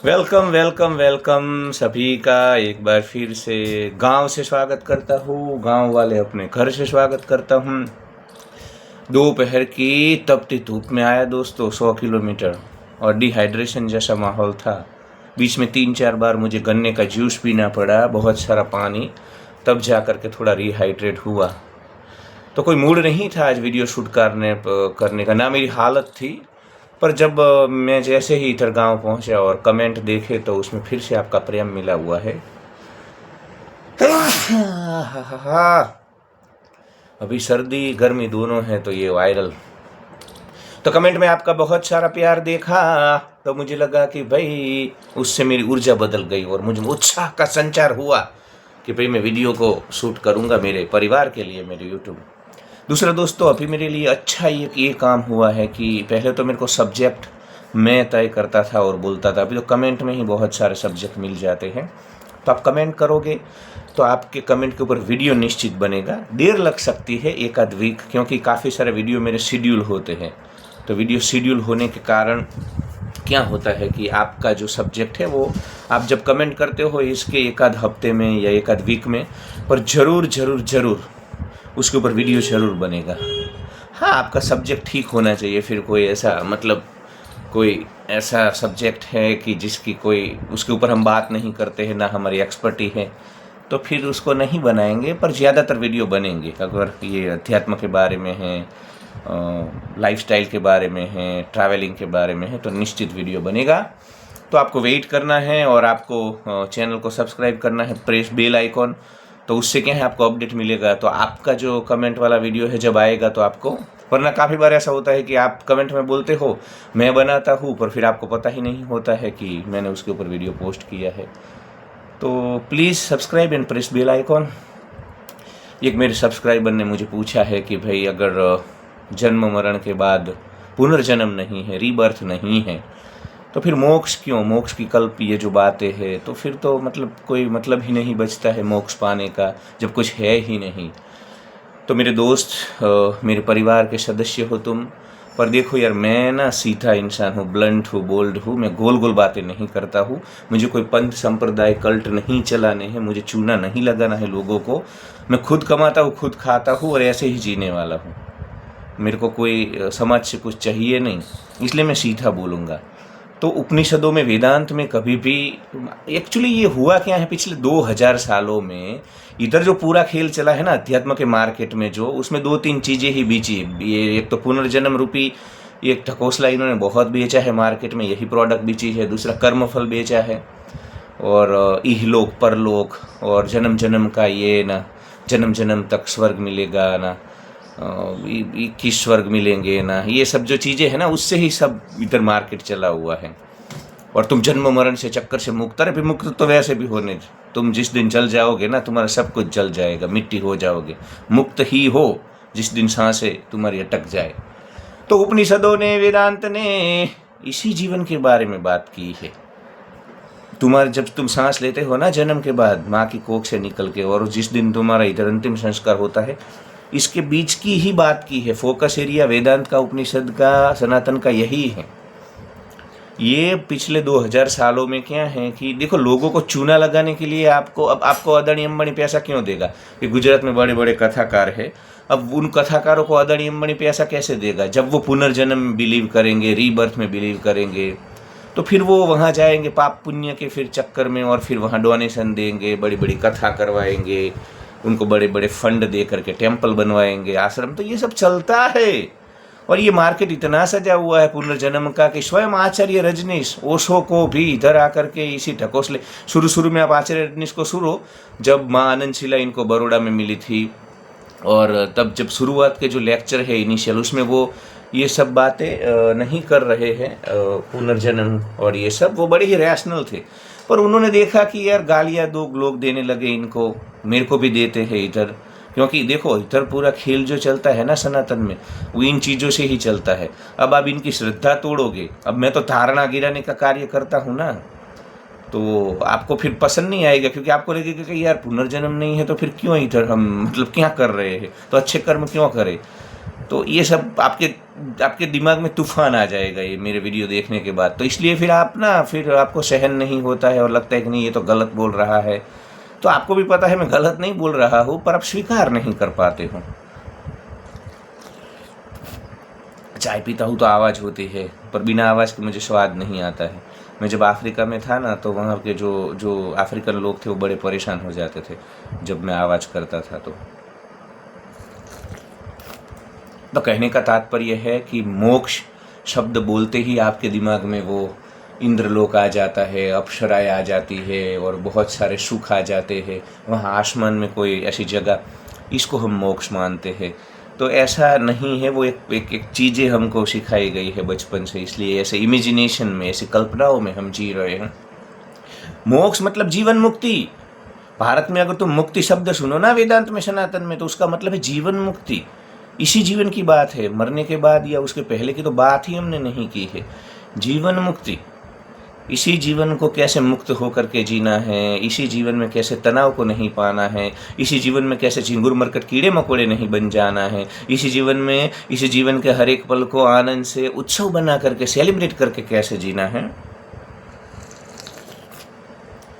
Welcome welcome welcome सभी का एक बार फिर से गांव से स्वागत करता हूँ। गांव वाले अपने घर से स्वागत करता हूँ। दोपहर की तपती धूप में आया दोस्तों 100 किलोमीटर और डिहाइड्रेशन जैसा माहौल था। बीच में 3-4 बार मुझे गन्ने का जूस पीना पड़ा, बहुत सारा पानी, तब जा कर के थोड़ा रिहाइड्रेट हुआ। तो कोई मूड नहीं था आज वीडियो शूट करने का, ना मेरी हालत थी। पर जब मैं जैसे ही इधर गांव पहुंचा और कमेंट देखे तो उसमें फिर से आपका प्रेम मिला हुआ है। अभी सर्दी गर्मी दोनों है तो ये वायरल। तो कमेंट में आपका बहुत सारा प्यार देखा तो मुझे लगा कि भाई उससे मेरी ऊर्जा बदल गई और मुझे उत्साह का संचार हुआ कि भाई मैं वीडियो को शूट करूंगा मेरे परिवार के लिए, मेरे यूट्यूब। दूसरा दोस्तों, अभी मेरे लिए अच्छा ये काम हुआ है कि पहले तो मेरे को सब्जेक्ट मैं तय करता था और बोलता था, अभी तो कमेंट में ही बहुत सारे सब्जेक्ट मिल जाते हैं। तो आप कमेंट करोगे तो आपके कमेंट के ऊपर वीडियो निश्चित बनेगा। देर लग सकती है एक आध वीक, क्योंकि काफ़ी सारे वीडियो मेरे शेड्यूल होते हैं। तो वीडियो शेड्यूल होने के कारण क्या होता है कि आपका जो सब्जेक्ट है वो आप जब कमेंट करते हो इसके एक आध हफ्ते में या एक आध वीक में, पर ज़रूर ज़रूर ज़रूर उसके ऊपर वीडियो ज़रूर बनेगा। हाँ, आपका सब्जेक्ट ठीक होना चाहिए। फिर कोई ऐसा सब्जेक्ट है कि जिसकी कोई उसके ऊपर हम बात नहीं करते हैं, ना हमारी एक्सपर्टी है, तो फिर उसको नहीं बनाएंगे। पर ज़्यादातर वीडियो बनेंगे। अगर ये अध्यात्म के बारे में है, लाइफस्टाइल के बारे में है, ट्रैवलिंग के बारे में है, तो निश्चित वीडियो बनेगा। तो आपको वेट करना है और आपको चैनल को सब्सक्राइब करना है, प्रेस बेल आइकॉन। तो उससे क्या है, आपको अपडेट मिलेगा। तो आपका जो कमेंट वाला वीडियो है जब आएगा तो आपको, वरना काफ़ी बार ऐसा होता है कि आप कमेंट में बोलते हो मैं बनाता हूँ, पर फिर आपको पता ही नहीं होता है कि मैंने उसके ऊपर वीडियो पोस्ट किया है। तो please subscribe and press bell icon. एक मेरे सब्सक्राइबर ने मुझे पूछा है कि भाई अगर जन्म मरण के बाद पुनर्जन्म नहीं है, रीबर्थ नहीं है, तो फिर मोक्ष क्यों? मोक्ष की कल्प ये जो बातें है, तो फिर तो मतलब कोई मतलब ही नहीं बचता है मोक्ष पाने का, जब कुछ है ही नहीं। तो मेरे दोस्त, मेरे परिवार के सदस्य हो तुम। पर देखो यार, मैं ना सीधा इंसान हूँ, ब्लंट हूँ, बोल्ड हूँ। मैं गोल गोल बातें नहीं करता हूँ। मुझे कोई पंथ संप्रदाय कल्ट नहीं चलाने हैं, मुझे चूना नहीं लगाना है लोगों को। मैं खुद कमाता हूँ, खुद खाता हूँ और ऐसे ही जीने वाला हूँ। मेरे को कोई समाज से कुछ चाहिए नहीं, इसलिए मैं सीधा बोलूँगा। तो उपनिषदों में, वेदांत में कभी भी एक्चुअली ये हुआ क्या है, पिछले 2000 सालों में इधर जो पूरा खेल चला है ना अध्यात्म के मार्केट में, जो उसमें 2-3 चीज़ें ही बेची। ये एक तो पुनर्जन्म रूपी एक ढकोसला इन्होंने बहुत बेचा है मार्केट में, यही प्रोडक्ट बेची है। दूसरा कर्मफल बेचा है, और इहलोक परलोक, और जन्म जन्म का ये ना, जन्म जन्म तक स्वर्ग मिलेगा ना, 21 स्वर्ग मिलेंगे ना, ये सब जो चीज़ें हैं ना, उससे ही सब इधर मार्केट चला हुआ है। और तुम जन्म मरण से चक्कर से मुक्त, अरे मुक्त तो वैसे भी होने, तुम जिस दिन जल जाओगे ना, तुम्हारा सब कुछ जल जाएगा, मिट्टी हो जाओगे। मुक्त ही हो जिस दिन सांसें तुम्हारी अटक जाए। तो उपनिषदों ने, वेदांत ने इसी जीवन के बारे में बात की है। तुम्हारे जब तुम सांस लेते हो ना जन्म के बाद माँ की कोख से निकल के, और जिस दिन तुम्हारा इधर अंतिम संस्कार होता है, इसके बीच की ही बात की है। फोकस एरिया वेदांत का, उपनिषद का, सनातन का यही है। ये पिछले 2000 सालों में क्या है कि देखो, लोगों को चूना लगाने के लिए आपको अदानी अंबानी पैसा क्यों देगा? कि गुजरात में बड़े बड़े कथाकार है, अब उन कथाकारों को अदानी अंबानी पैसा कैसे देगा? जब वो पुनर्जन्म में बिलीव करेंगे, रीबर्थ में बिलीव करेंगे, तो फिर वो वहाँ जाएंगे पाप पुण्य के फिर चक्कर में, और फिर वहाँ डोनेशन देंगे, बड़ी बड़ी कथा करवाएंगे, उनको बड़े बड़े फंड दे करके टेम्पल बनवाएंगे, आश्रम। तो ये सब चलता है। और ये मार्केट इतना सजा हुआ है पुनर्जन्म का कि स्वयं आचार्य रजनीश ओशो को भी इधर आकर के इसी ढकोसले, शुरू में आप आचार्य रजनीश को सुनो, जब माँ आनंदशिला इनको बड़ौदा में मिली थी, और तब जब शुरुआत के जो लेक्चर है इनिशियल, उसमें वो ये सब बातें नहीं कर रहे हैं पुनर्जन्म और ये सब, वो बड़े ही रैशनल थे। पर उन्होंने देखा कि यार गालियाँ दो लोग देने लगे इनको, मेरे को भी देते हैं इधर, क्योंकि देखो इधर पूरा खेल जो चलता है ना सनातन में, वो इन चीज़ों से ही चलता है। अब आप इनकी श्रद्धा तोड़ोगे, अब मैं तो धारणा गिराने का कार्य करता हूँ ना, तो आपको फिर पसंद नहीं आएगा, क्योंकि आपको लगेगा कि यार पुनर्जन्म नहीं है तो फिर क्यों इधर हम मतलब क्या कर रहे हैं, तो अच्छे कर्म क्यों करें। तो ये सब आपके दिमाग में तूफान आ जाएगा ये मेरे वीडियो देखने के बाद। तो इसलिए फिर आपको सहन नहीं होता है और लगता है कि नहीं ये तो गलत बोल रहा है। तो आपको भी पता है मैं गलत नहीं बोल रहा हूँ, पर आप स्वीकार नहीं कर पाते हो। चाय पीता हूँ तो आवाज़ होती है, पर बिना आवाज़ के मुझे स्वाद नहीं आता है। मैं जब अफ्रीका में था ना, तो वहाँ के जो अफ्रीकन लोग थे वो बड़े परेशान हो जाते थे जब मैं आवाज़ करता था। तो कहने का तात्पर्य है कि मोक्ष शब्द बोलते ही आपके दिमाग में वो इंद्रलोक आ जाता है, अप्सराएं आ जाती है और बहुत सारे सुख आ जाते हैं, वहाँ आसमान में कोई ऐसी जगह, इसको हम मोक्ष मानते हैं। तो ऐसा नहीं है, वो एक चीज़ें हमको सिखाई गई है बचपन से, इसलिए ऐसे इमेजिनेशन में, ऐसी कल्पनाओं में हम जी रहे हैं। मोक्ष मतलब जीवन मुक्ति। भारत में अगर तुम मुक्ति शब्द सुनो ना वेदांत में, सनातन में, तो उसका मतलब है जीवन मुक्ति। इसी जीवन की बात है, मरने के बाद या उसके पहले की तो बात ही हमने नहीं की है। जीवन मुक्ति, इसी जीवन को कैसे मुक्त होकर के जीना है, इसी जीवन में कैसे तनाव को नहीं पाना है, इसी जीवन में कैसे चिंगुर मरकट कीड़े मकोड़े नहीं बन जाना है, इसी जीवन के हर एक पल को आनंद से उत्सव बना करके, सेलिब्रेट करके कैसे जीना है,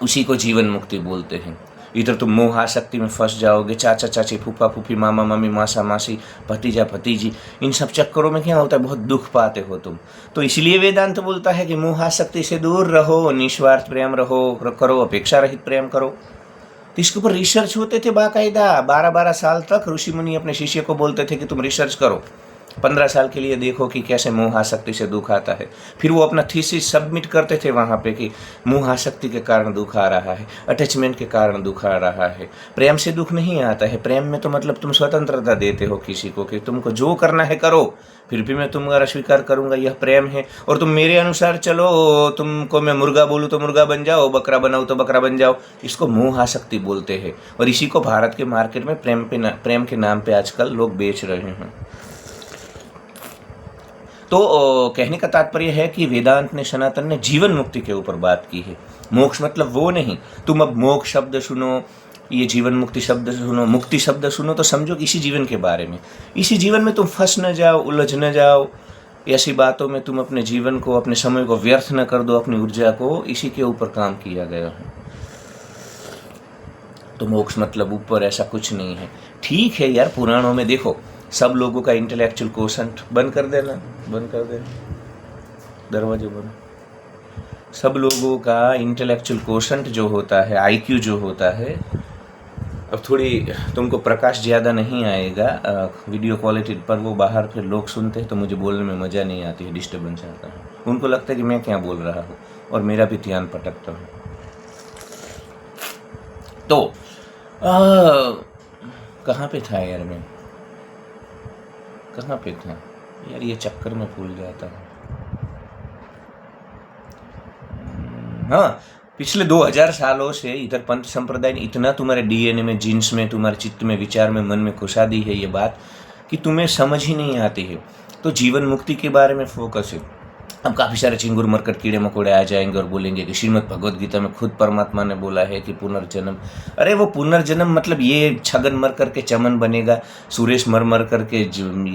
उसी को जीवन मुक्ति बोलते हैं। इधर तुम मोह आसक्ति में फंस जाओगे, चाचा चाची, फूफा फूफी, मामा मामी, मासा मासी, भतीजा भतीजी, इन सब चक्करों में क्या होता है, बहुत दुख पाते हो तुम। तो इसलिए वेदांत बोलता है कि मोह आसक्ति से दूर रहो, निस्वार्थ प्रेम करो, अपेक्षा रहित प्रेम करो। तो इसके ऊपर रिसर्च होते थे बाकायदा। 12-12 साल तक ऋषि मुनि अपने शिष्य को बोलते थे कि तुम रिसर्च करो, 15 साल के लिए देखो कि कैसे मोह आसक्ति से दुख आता है। फिर वो अपना थीसिस सबमिट करते थे वहाँ पे कि मोह आसक्ति के कारण दुख आ रहा है, अटैचमेंट के कारण दुख आ रहा है। प्रेम से दुख नहीं आता है। प्रेम में तो मतलब तुम स्वतंत्रता देते हो किसी को कि तुमको जो करना है करो, फिर भी मैं तुम्हारा स्वीकार करूँगा, यह प्रेम है। और तुम मेरे अनुसार चलो, तुमको मैं मुर्गा बोलूँ तो मुर्गा बन जाओ, बकरा बनाऊँ तो बकरा बन जाओ। इसको मोह आसक्ति बोलते हैं। और इसी को भारत के मार्केट में प्रेम के नाम पर आजकल लोग बेच रहे हैं। तो कहने का तात्पर्य है कि वेदांत ने, सनातन ने जीवन मुक्ति के ऊपर बात की है। मोक्ष मतलब वो नहीं। तुम अब मोक्ष शब्द सुनो, ये जीवन मुक्ति शब्द सुनो, मुक्ति शब्द सुनो, तो समझो कि इसी जीवन के बारे में, इसी जीवन में तुम फंस न जाओ, उलझ न जाओ, ऐसी बातों में तुम अपने जीवन को, अपने समय को व्यर्थ न कर दो, अपनी ऊर्जा को, इसी के ऊपर काम किया गया है। तो मोक्ष मतलब ऊपर ऐसा कुछ नहीं है। ठीक है यार, पुराणों में देखो, सब लोगों का इंटेलेक्चुअल कोशेंट बंद कर देना, दरवाजे बंद। सब लोगों का इंटेलेक्चुअल कोशेंट जो होता है, IQ जो होता है, अब थोड़ी तुमको प्रकाश ज़्यादा नहीं आएगा वीडियो क्वालिटी पर, वो बाहर फिर लोग सुनते हैं तो मुझे बोलने में मज़ा नहीं आती है, डिस्टर्बेंस आता है। उनको लगता है कि मैं क्या बोल रहा हूँ और मेरा भी ध्यान भटकता है। तो कहाँ पे था यार, मैं कहाँ पे था यार, ये चक्कर में भूल जाता हूँ। हाँ, पिछले 2000 सालों से इधर पंथ संप्रदाय ने इतना तुम्हारे DNA में, जीन्स में, तुम्हारे चित्त में, विचार में, मन में घुसा दी है ये बात कि तुम्हें समझ ही नहीं आती है। तो जीवन मुक्ति के बारे में फोकस है। अब काफ़ी सारे चिंगुर मरकट कीड़े मकोड़े आ जाएंगे और बोलेंगे कि श्रीमद् भगवद गीता में खुद परमात्मा ने बोला है कि पुनर्जन्म। अरे वो पुनर्जन्म मतलब ये छगन मर कर के चमन बनेगा, सुरेश मर कर के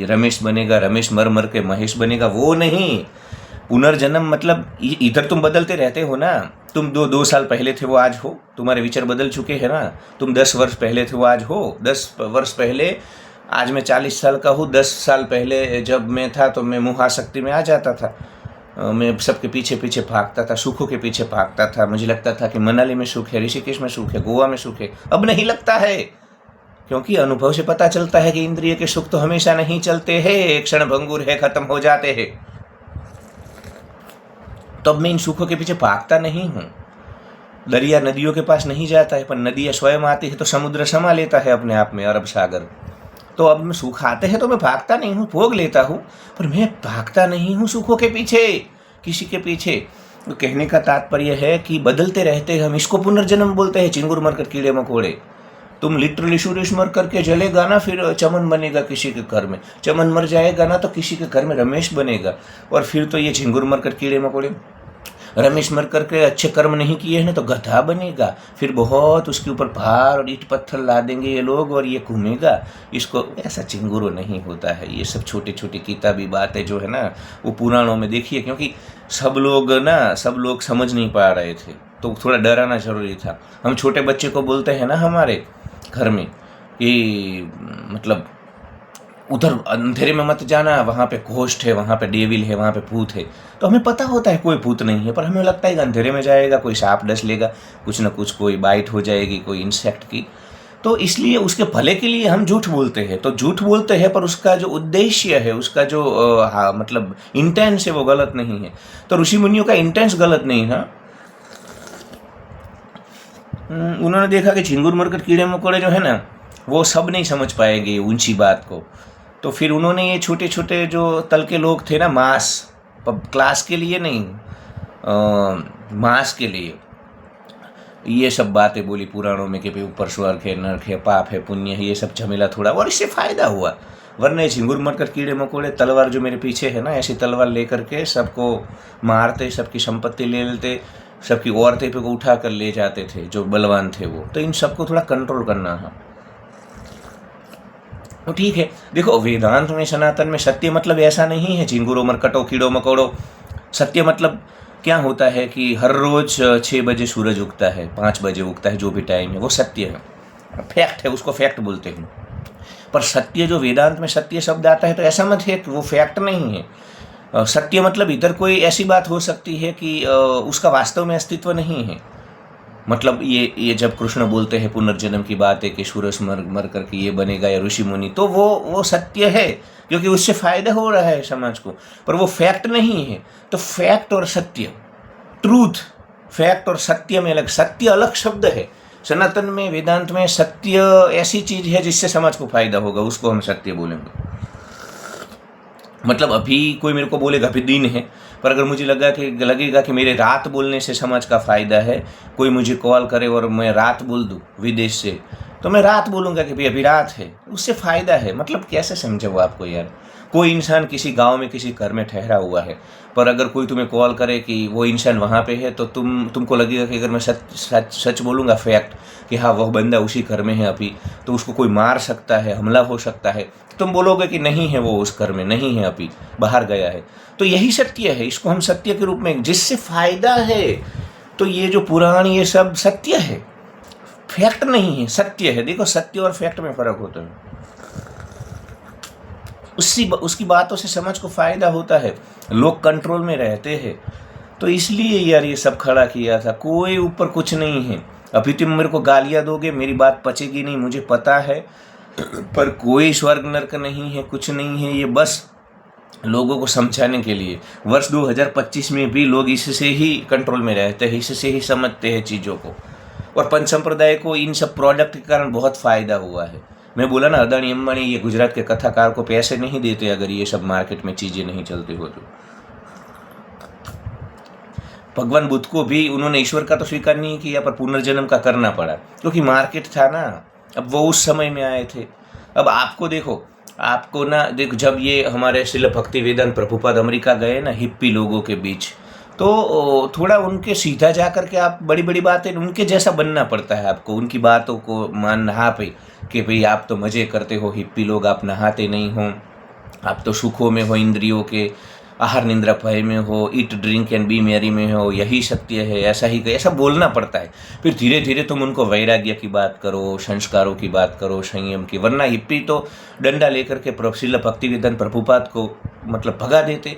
रमेश बनेगा, रमेश मर के महेश बनेगा, वो नहीं। पुनर्जन्म मतलब इधर तुम बदलते रहते हो ना। तुम 2 साल पहले थे वो आज हो, तुम्हारे विचार बदल चुके हैं ना। तुम 10 वर्ष पहले थे वो आज हो, 10 वर्ष पहले, आज मैं 40 साल का हूँ। 10 साल पहले जब मैं था तो मैं मोह आसक्ति में आ जाता था, मैं सबके पीछे पीछे भागता था, सुखों के पीछे भागता था। मुझे लगता था कि मनाली में सुख है, ऋषिकेश में सुख है, गोवा में सुख है। अब नहीं लगता है, क्योंकि अनुभव से पता चलता है कि इंद्रिय के सुख तो हमेशा नहीं चलते हैं, एक क्षण भंगुर है, खत्म हो जाते हैं। तो अब मैं इन सुखों के पीछे भागता नहीं हूँ। दरिया नदियों के पास नहीं जाता है, पर नदियाँ स्वयं आती है तो समुद्र समा लेता है अपने आप में, अरब सागर। तो अब मैं सुख आते हैं तो मैं भागता नहीं हूँ, भोग लेता हूँ, पर मैं भागता नहीं हूँ सुखों के पीछे, किसी के पीछे। तो कहने का तात्पर्य है कि बदलते रहते हैं हम, इसको पुनर्जन्म बोलते हैं। चिंगुर मरकर कीड़े मकोड़े, तुम लिटरली सुरेश मर करके जलेगा ना, फिर चमन बनेगा किसी के घर में, चमन मर जाएगा ना तो किसी के घर में रमेश बनेगा, और फिर तो ये चिंगुर मरकर कीड़े मकोड़े। रमेश मरकर के अच्छे कर्म नहीं किए हैं ना तो गधा बनेगा, फिर बहुत उसके ऊपर भार और ईंट पत्थर ला देंगे ये लोग और ये घूमेगा। इसको ऐसा चिंगुरो नहीं होता है। ये सब छोटी छोटी किताबी बातें जो है ना वो पुराणों में देखिए, क्योंकि सब लोग समझ नहीं पा रहे थे तो थोड़ा डराना जरूरी था। हम छोटे बच्चे को बोलते हैं ना हमारे घर में कि मतलब उधर अंधेरे में मत जाना, वहाँ पे घोस्ट है, वहाँ पे डेविल है, वहाँ पे भूत है। तो हमें पता होता है कोई भूत नहीं है, पर हमें लगता है कि अंधेरे में जाएगा कोई सांप डस लेगा, कुछ ना कुछ कोई बाइट हो जाएगी कोई इंसेक्ट की। तो इसलिए उसके भले के लिए हम झूठ बोलते हैं। तो झूठ बोलते हैं पर उसका जो उद्देश्य है, उसका जो मतलब इंटेंस है वो गलत नहीं है। तो ऋषि मुनियों का इंटेंस गलत नहीं था। उन्होंने देखा कि झिंगुर मरकट कीड़े मकोड़े जो है ना वो सब नहीं समझ पाएंगे ऊंची बात को। तो फिर उन्होंने ये छोटे छोटे जो तल के लोग थे ना, मास क्लास के लिए नहीं, मास के लिए ये सब बातें बोली पुराणों में कि भाई ऊपर स्वर्ग है, नरक है, पाप है, पुण्य है, ये सब झमेला थोड़ा, और इससे फ़ायदा हुआ। वरना झिंगुर मरकर कीड़े मकोड़े तलवार जो मेरे पीछे है ना, ऐसी तलवार लेकर के सबको मारते, सबकी संपत्ति ले लेते, सबकी औरतें पे को उठा कर ले जाते थे जो बलवान थे वो। तो इन सबको थोड़ा कंट्रोल करना है। तो ठीक है, देखो वेदांत में सनातन में सत्य मतलब ऐसा नहीं है झिंगुरो मरकटो कीड़ो मकोड़ो। सत्य मतलब क्या होता है कि हर रोज 6 बजे सूरज उगता है, 5 बजे उगता है, जो भी टाइम है वो सत्य है, फैक्ट है, उसको फैक्ट बोलते हैं। पर सत्य जो वेदांत में सत्य शब्द आता है तो ऐसा मत है कि वो फैक्ट नहीं है। सत्य मतलब इधर कोई ऐसी बात हो सकती है कि उसका वास्तव में अस्तित्व नहीं है। मतलब ये जब कृष्ण बोलते हैं पुनर्जन्म की बात है कि सूरज मर करके ये बनेगा या ऋषि मुनि, तो वो सत्य है क्योंकि उससे फायदा हो रहा है समाज को, पर वो फैक्ट नहीं है। तो फैक्ट और सत्य, ट्रूथ, फैक्ट और सत्य में अलग, सत्य अलग शब्द है। सनातन में वेदांत में सत्य ऐसी चीज है जिससे समाज को फायदा होगा, उसको हम सत्य बोलेंगे। मतलब अभी कोई मेरे को बोलेगा अभी दिन है, पर अगर मुझे लगेगा कि मेरे रात बोलने से समाज का फ़ायदा है, कोई मुझे कॉल करे और मैं रात बोल दूँ विदेश से, तो मैं रात बोलूँगा कि भाई अभी रात है, उससे फ़ायदा है। मतलब कैसे समझे वो आपको यार? कोई इंसान किसी गांव में किसी घर में ठहरा हुआ है, पर अगर कोई तुम्हें कॉल करे कि वो इंसान वहाँ पे है, तो तुमको लगेगा कि अगर मैं सच बोलूँगा फैक्ट कि हाँ वह बंदा उसी घर में है अभी, तो उसको कोई मार सकता है, हमला हो सकता है, तुम बोलोगे कि नहीं है वो उस घर में नहीं है, अभी बाहर गया है। तो यही सत्य है, इसको हम सत्य के रूप में, जिससे फायदा है। तो ये जो पुराण ये सब सत्य है, फैक्ट नहीं है, सत्य है। देखो सत्य और फैक्ट में फर्क होता है। उसकी बातों से समाज को फायदा होता है, लोग कंट्रोल में रहते हैं। तो इसलिए यार ये सब खड़ा किया था, कोई ऊपर कुछ नहीं है। अभी तुम मेरे को गालियां दोगे, मेरी बात पचेगी नहीं, मुझे पता है, पर कोई स्वर्ग नरक नहीं है, कुछ नहीं है। ये बस लोगों को समझाने के लिए। वर्ष 2025 में भी लोग इससे ही कंट्रोल में रहते हैं, इससे ही समझते हैं चीज़ों को। और पंच संप्रदाय को इन सब प्रोडक्ट के कारण बहुत फ़ायदा हुआ है। मैं बोला ना, अदानी अंबानी ये गुजरात के कथाकार को पैसे नहीं देते अगर ये सब मार्केट में चीज़ें नहीं चलती हो तो। भगवान बुद्ध को भी उन्होंने ईश्वर का तो स्वीकार नहीं किया, पर पुनर्जन्म का करना पड़ा क्योंकि मार्केट था ना। अब वो उस समय में आए थे। अब आपको देखो जब ये हमारे श्रील भक्ति वेदांत प्रभुपाद अमेरिका गए ना हिप्पी लोगों के बीच, तो थोड़ा उनके सीधा जा करके आप बड़ी बड़ी बातें उनके जैसा बनना पड़ता है आपको, उनकी बातों को मानना। हाँ भाई कि भाई आप तो मज़े करते हो, हिप्पी लोग, आप नहाते नहीं हो, आप तो सुखों में हो, इंद्रियों के आहार निंद्रा भय में हो, eat drink and B Mary में हो, यही सत्य है, ऐसा बोलना पड़ता है। फिर धीरे धीरे तुम उनको वैराग्य की बात करो, संस्कारों की बात करो, संयम की। वरना हिप्पी तो डंडा लेकर के श्रील भक्तिवेदांत प्रभुपाद को मतलब भगा देते।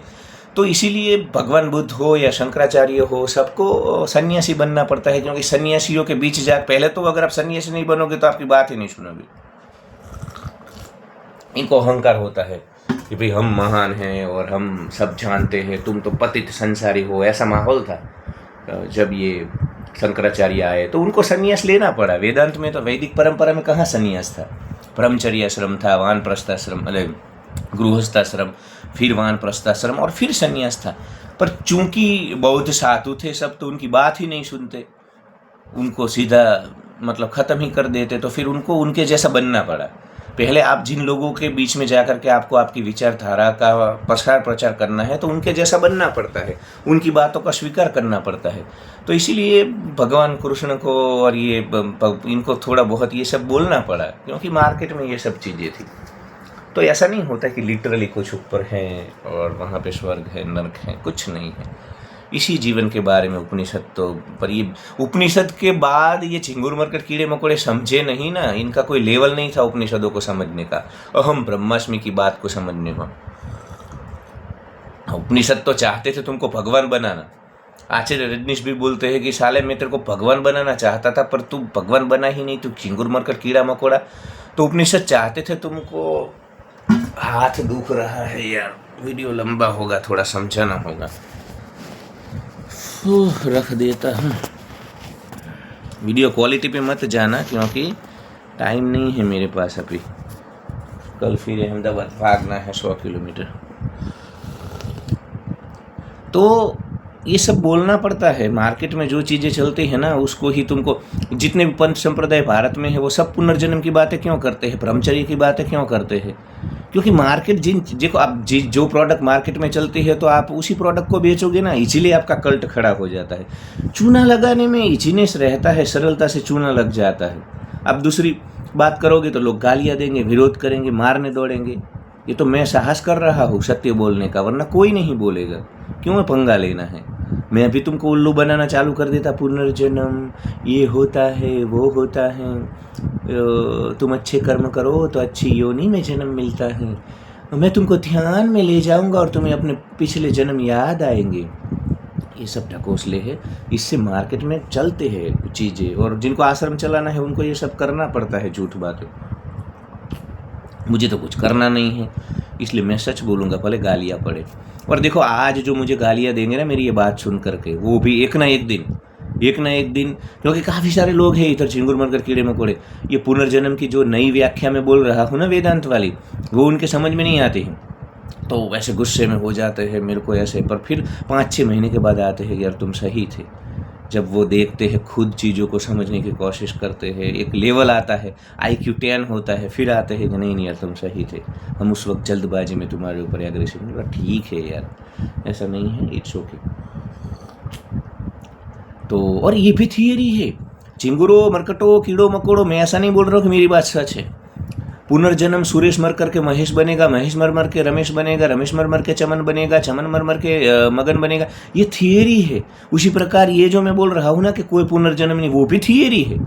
तो इसीलिए भगवान बुद्ध हो या शंकराचार्य हो, सबको सन्यासी बनना पड़ता है, क्योंकि सन्यासियों के बीच जा पहले तो अगर आप सन्यासी नहीं बनोगे तो आपकी बात ही नहीं सुनोगे। इनको अहंकार होता है कि भाई हम महान हैं और हम सब जानते हैं, तुम तो पतित संसारी हो। ऐसा माहौल था जब ये शंकराचार्य आए, तो उनको सन्यास लेना पड़ा। वेदांत में तो वैदिक परंपरा में कहाँ सन्यास था? ब्रह्मचर्य आश्रम था, वानप्रस्थाश्रम, गृहस्थाश्रम, फिर वानप्रस्थाश्रम और फिर सन्यास था। पर चूंकि बौद्ध साधु थे सब, तो उनकी बात ही नहीं सुनते, उनको सीधा मतलब ख़त्म ही कर देते। तो फिर उनको उनके जैसा बनना पड़ा। पहले आप जिन लोगों के बीच में जाकर के आपको आपकी विचारधारा का प्रचार करना है तो उनके जैसा बनना पड़ता है, उनकी बातों का स्वीकार करना पड़ता है। तो इसीलिए भगवान कृष्ण को और ये इनको थोड़ा बहुत ये सब बोलना पड़ा, क्योंकि मार्केट में ये सब चीज़ें थी। तो ऐसा नहीं होता कि लिटरली कुछ ऊपर है और वहाँ पे स्वर्ग है नरक है, कुछ नहीं है। इसी जीवन के बारे में उपनिषद तो, पर ये उपनिषद के बाद ये झिंगुर मरकर कीड़े मकोड़े समझे नहीं ना, इनका कोई लेवल नहीं था उपनिषदों को समझने का, अहम ब्रह्मास्मि की बात को समझने का। उपनिषद तो चाहते थे तुमको भगवान बनाना। आचार्य रजनीश भी बोलते हैं कि साले मैं तेरे को भगवान बनाना चाहता था, पर तू भगवान बना ही नहीं, तू झिंगुर मरकर कीड़ा मकोड़ा। तो उपनिषद चाहते थे तुमको। हाथ दुख रहा है यार, वीडियो लंबा होगा, थोड़ा समझाना होगा। रख देता हूँ। वीडियो क्वालिटी पे मत जाना, क्योंकि टाइम नहीं है मेरे पास अभी। कल फिर अहमदाबाद भागना है 100 किलोमीटर। तो ये सब बोलना पड़ता है। मार्केट में जो चीज़ें चलती हैं ना, उसको ही तुमको, जितने भी पंथ संप्रदाय भारत में है वो सब पुनर्जन्म की बातें क्यों करते हैं, ब्रह्मचर्य की बातें क्यों करते हैं? क्योंकि मार्केट देखो आप जो प्रोडक्ट मार्केट में चलती है तो आप उसी प्रोडक्ट को बेचोगे ना, इसीलिए आपका कल्ट खड़ा हो जाता है। चूना लगाने में इजीनेस रहता है, सरलता से चूना लग जाता है। अब दूसरी बात करोगे तो लोग गालियाँ देंगे, विरोध करेंगे, मारने दौड़ेंगे। ये तो मैं साहस कर रहा हूँ सत्य बोलने का, वरना कोई नहीं बोलेगा। क्यों पंगा लेना है? मैं अभी तुमको उल्लू बनाना चालू कर देता, पुनर्जन्म ये होता है वो होता है, तुम अच्छे कर्म करो तो अच्छी योनि में जन्म मिलता है, मैं तुमको ध्यान में ले जाऊंगा और तुम्हें अपने पिछले जन्म याद आएंगे। ये सब ढकोसले है, इससे मार्केट में चलते हैं चीज़ें, और जिनको आश्रम चलाना है उनको ये सब करना पड़ता है। झूठ बात है, मुझे तो कुछ करना नहीं है, इसलिए मैं सच बोलूँगा भले गालियाँ पड़े। और देखो आज जो मुझे गालियाँ देंगे ना मेरी ये बात सुन करके, वो भी एक ना एक दिन, क्योंकि काफ़ी सारे लोग हैं इधर झिंगुर मरकर कीड़े मकोड़े, ये पुनर्जन्म की जो नई व्याख्या में बोल रहा हूँ ना वेदांत वाली, वो उनके समझ में नहीं आती है, तो वैसे गुस्से में हो जाते हैं मेरे को ऐसे। पर फिर 5-6 महीने के बाद आते हैं यार तुम सही थे। जब वो देखते हैं, खुद चीज़ों को समझने की कोशिश करते हैं, एक लेवल आता है, IQ 10 होता है, फिर आते हैं कि नहीं यार तुम सही थे, हम उस वक्त जल्दबाजी में तुम्हारे ऊपर एग्रेसिव नहीं। ठीक है यार, ऐसा नहीं है, इट्स ओके। तो और ये भी थियरी है, चिंगुरो मरकटो कीड़ो मकोड़ो, मैं ऐसा नहीं बोल रहा हूँ कि मेरी बात सच है। पुनर्जन्म सुरेश मर करके महेश बनेगा, महेश मर मर के रमेश बनेगा, रमेश मर मर के चमन बनेगा, चमन मर मर के मगन बनेगा, ये थियरी है। उसी प्रकार ये जो मैं बोल रहा हूँ ना कि कोई पुनर्जन्म नहीं, वो भी थियरी है।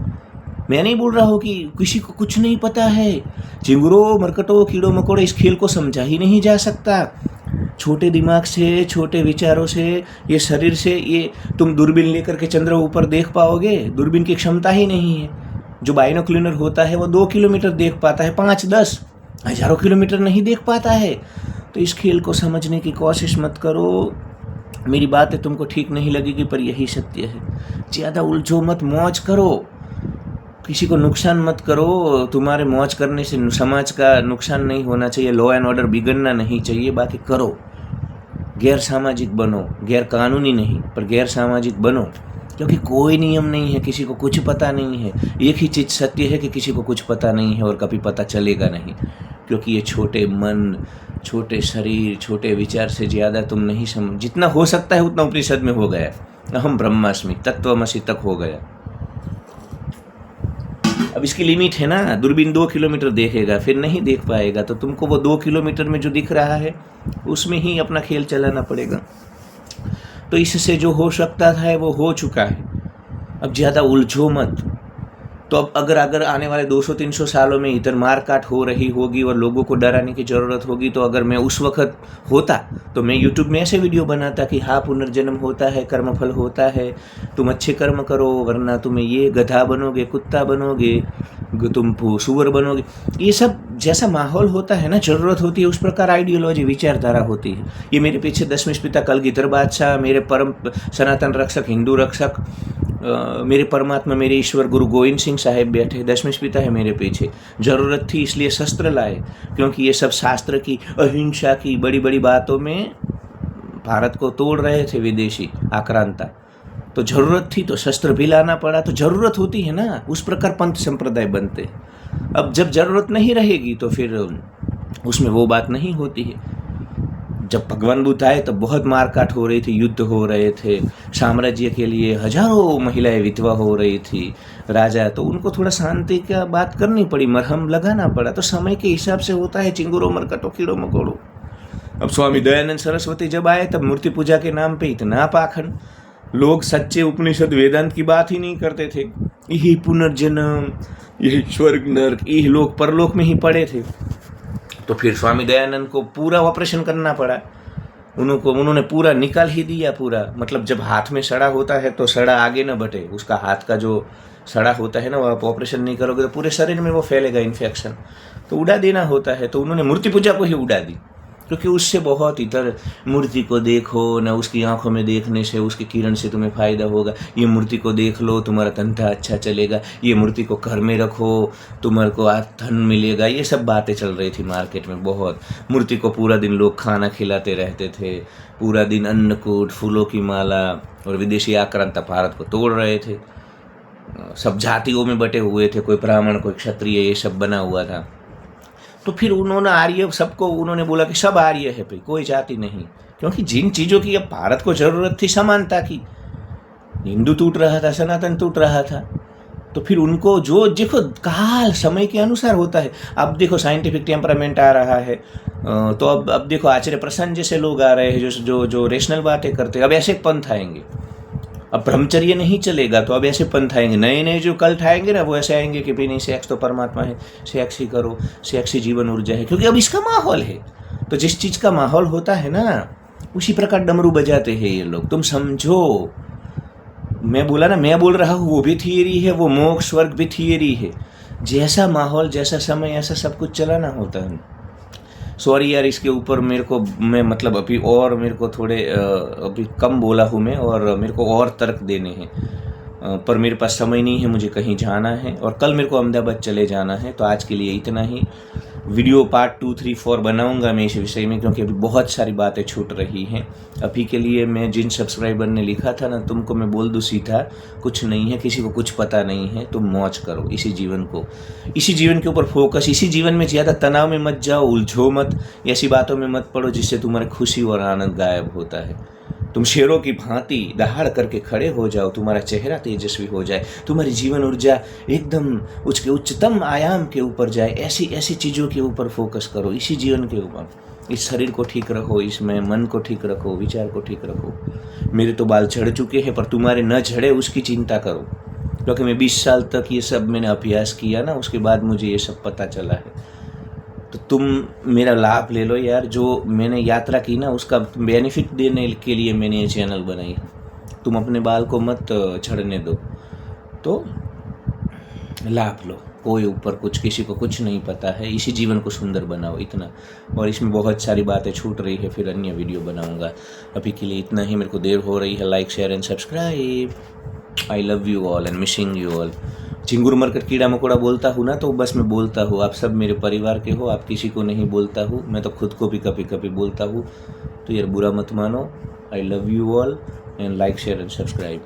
मैं नहीं बोल रहा हूँ कि किसी को कुछ नहीं पता है। चिंगुरो मरकटो कीड़ो मकोड़ो, इस खेल को समझा ही नहीं जा सकता। छोटे दिमाग से, छोटे विचारों से, ये शरीर से, ये तुम दूरबीन लेकर के चंद्र ऊपर देख पाओगे? दूरबीन की क्षमता ही नहीं है। जो बाइनोक्यूलर होता है वो 2 किलोमीटर देख पाता है, 5-10 हज़ारों किलोमीटर नहीं देख पाता है। तो इस खेल को समझने की कोशिश मत करो। मेरी बातें तुमको ठीक नहीं लगेगी, पर यही सत्य है। ज़्यादा उलझो मत, मौज करो, किसी को नुकसान मत करो। तुम्हारे मौज करने से समाज का नुकसान नहीं होना चाहिए, लॉ एंड ऑर्डर बिगड़ना नहीं चाहिए। बाकी करो, गैर सामाजिक बनो, गैर कानूनी नहीं पर गैर सामाजिक बनो, क्योंकि कोई नियम नहीं है, किसी को कुछ पता नहीं है। एक ही चीज़ सत्य है कि किसी को कुछ पता नहीं है और कभी पता चलेगा नहीं, क्योंकि ये छोटे मन, छोटे शरीर, छोटे विचार से ज़्यादा तुम नहीं समझ। जितना हो सकता है उतना उपनिषद में हो गया। अहम ब्रह्मास्मि, तत्वमसि तक हो गया। अब इसकी लिमिट है ना, दूरबीन 2 किलोमीटर देखेगा, फिर नहीं देख पाएगा। तो तुमको वो 2 किलोमीटर में जो दिख रहा है उसमें ही अपना खेल चलाना पड़ेगा। तो इससे जो हो सकता था वो हो चुका है, अब ज़्यादा उलझो मत। तो अब अगर आने वाले 200-300 सालों में इधर मार काट हो रही होगी और लोगों को डराने की ज़रूरत होगी, तो अगर मैं उस वक्त होता तो मैं यूट्यूब में ऐसे वीडियो बनाता कि हाँ पुनर्जन्म होता है, कर्मफल होता है, तुम अच्छे कर्म करो वरना तुम्हें ये गधा बनोगे, कुत्ता बनोगे, तुम सुअर बनोगे। ये सब जैसा माहौल होता है ना, ज़रूरत होती है, उस प्रकार आइडियोलॉजी, विचारधारा होती है। ये मेरे पीछे दशमेश पिता कलगीधर बादशाह, मेरे परम सनातन रक्षक, हिंदू रक्षक, मेरे परमात्मा, मेरे ईश्वर गुरु गोविंद सिंह साहिब बैठे, दशमेश पिता है मेरे पीछे। ज़रूरत थी इसलिए शस्त्र लाए, क्योंकि ये सब शास्त्र की, अहिंसा की बड़ी बड़ी बातों में भारत को तोड़ रहे थे विदेशी आक्रांता। तो ज़रूरत थी तो शस्त्र भी लाना पड़ा। तो ज़रूरत होती है ना, उस प्रकार पंथ संप्रदाय बनते। अब जब ज़रूरत नहीं रहेगी तो फिर उसमें वो बात नहीं होती है। जब भगवान बुद्ध आए तब बहुत मारकाट हो रही थी, युद्ध हो रहे थे, साम्राज्य के लिए हजारों महिलाएं विधवा हो रही थी, राजा, तो उनको थोड़ा शांति का बात करनी पड़ी, मरहम लगाना पड़ा। तो समय के हिसाब से होता है, चिंगुरो मरकटो कीड़ो मकोड़ो। अब स्वामी दयानंद सरस्वती जब आए तब मूर्ति पूजा के नाम पे इतना पाखंड, लोग सच्चे उपनिषद वेदांत की बात ही नहीं करते थे। यही पुनर्जन्म, यही स्वर्ग नर्क, यही लोक परलोक में ही पड़े थे। तो फिर स्वामी दयानंद को पूरा ऑपरेशन करना पड़ा। उन्होंने पूरा निकाल ही दिया पूरा। मतलब जब हाथ में सड़ा होता है तो सड़ा आगे न बढ़े, उसका हाथ का जो सड़ा होता है ना, वो आप ऑपरेशन नहीं करोगे तो पूरे शरीर में वो फैलेगा इन्फेक्शन, तो उड़ा देना होता है। तो उन्होंने मूर्ति पूजा को ही उड़ा दी, क्योंकि उससे बहुत इतर, मूर्ति को देखो ना, उसकी आंखों में देखने से, उसकी किरण से तुम्हें फ़ायदा होगा, ये मूर्ति को देख लो तुम्हारा धंधा अच्छा चलेगा, ये मूर्ति को घर में रखो तुम्हारे को धन मिलेगा, ये सब बातें चल रही थी मार्केट में बहुत। मूर्ति को पूरा दिन लोग खाना खिलाते रहते थे, पूरा दिन अन्नकूट, फूलों की माला, और विदेशी आक्रांता भारत को तोड़ रहे थे। सब जातियों में बटे हुए थे, कोई ब्राह्मण कोई क्षत्रिय, ये सब बना हुआ था। तो फिर उन्होंने आर्य सबको उन्होंने बोला कि सब आर्य है भाई, कोई जाति नहीं, क्योंकि जिन चीज़ों की अब भारत को ज़रूरत थी समानता की, हिंदू टूट रहा था, सनातन टूट रहा था, तो फिर उनको जो देखो काल समय के अनुसार होता है। अब देखो साइंटिफिक टेम्परामेंट आ रहा है, तो अब देखो आचार्य प्रसन्न जैसे लोग आ रहे हैं जो रेशनल बातें करते हैं। अब ऐसे पंथ आएंगे, अब ब्रह्मचर्य नहीं चलेगा, तो अब ऐसे पंथ आएंगे, नए नए जो कल्ट आएंगे ना, वो ऐसे आएंगे कि भाई नहीं, सेक्स तो परमात्मा है, सेक्स ही करो, सेक्स ही जीवन ऊर्जा है, क्योंकि अब इसका माहौल है। तो जिस चीज़ का माहौल होता है ना, उसी प्रकार डमरू बजाते हैं ये लोग। तुम समझो, मैं बोला ना, मैं बोल रहा हूँ वो भी थियरी है, वो मोक्ष स्वर्ग भी थियरी है। जैसा माहौल, जैसा समय, ऐसा सब कुछ चलाना होता है। सॉरी यार, इसके ऊपर मैं मतलब अभी और मेरे को थोड़े अभी कम बोला हूँ मैं, और मेरे को और तर्क देने हैं, पर मेरे पास समय नहीं है, मुझे कहीं जाना है, और कल मेरे को अहमदाबाद चले जाना है। तो आज के लिए इतना ही। वीडियो पार्ट 2, 3, 4 बनाऊंगा मैं इस विषय में, क्योंकि अभी बहुत सारी बातें छूट रही हैं। अभी के लिए मैं जिन सब्सक्राइबर ने लिखा था ना, तुमको मैं बोल दूँ सीधा, कुछ नहीं है, किसी को कुछ पता नहीं है, तुम मौज करो इसी जीवन के ऊपर फोकस। इसी जीवन में ज़्यादा तनाव में मत जाओ, उलझो मत, ऐसी बातों में मत पड़ो जिससे तुम्हारी खुशी और आनंद गायब होता है। तुम शेरों की भांति दहाड़ करके खड़े हो जाओ, तुम्हारा चेहरा तेजस्वी हो जाए, तुम्हारी जीवन ऊर्जा एकदम उसके उच्चतम आयाम के ऊपर जाए। ऐसी चीज़ों के ऊपर फोकस करो, इसी जीवन के ऊपर। इस शरीर को ठीक रखो, इसमें मन को ठीक रखो, विचार को ठीक रखो। मेरे तो बाल झड़ चुके हैं, पर तुम्हारे न झड़े उसकी चिंता करो, क्योंकि मैं 20 साल तक ये सब मैंने अभ्यास किया ना, उसके बाद मुझे ये सब पता चला है। तो तुम मेरा लाभ ले लो यार, जो मैंने यात्रा की ना, उसका बेनिफिट देने के लिए मैंने ये चैनल बनाई है। तुम अपने बाल को मत झड़ने दो, तो लाभ लो। कोई ऊपर कुछ, किसी को कुछ नहीं पता है, इसी जीवन को सुंदर बनाओ, इतना। और इसमें बहुत सारी बातें छूट रही है, फिर अन्य वीडियो बनाऊंगा। अभी के लिए इतना ही, मेरे को देर हो रही है। Like, share and subscribe. I love you all and missing you all. चिंगुर मरकट कीड़ा मकोड़ा बोलता हूँ ना, तो बस मैं बोलता हूँ, आप सब मेरे परिवार के हो, आप किसी को नहीं बोलता हूँ। मैं तो खुद को भी कभी कभी बोलता हूँ, तो यार बुरा मत मानो। आई love you all and like, share and subscribe.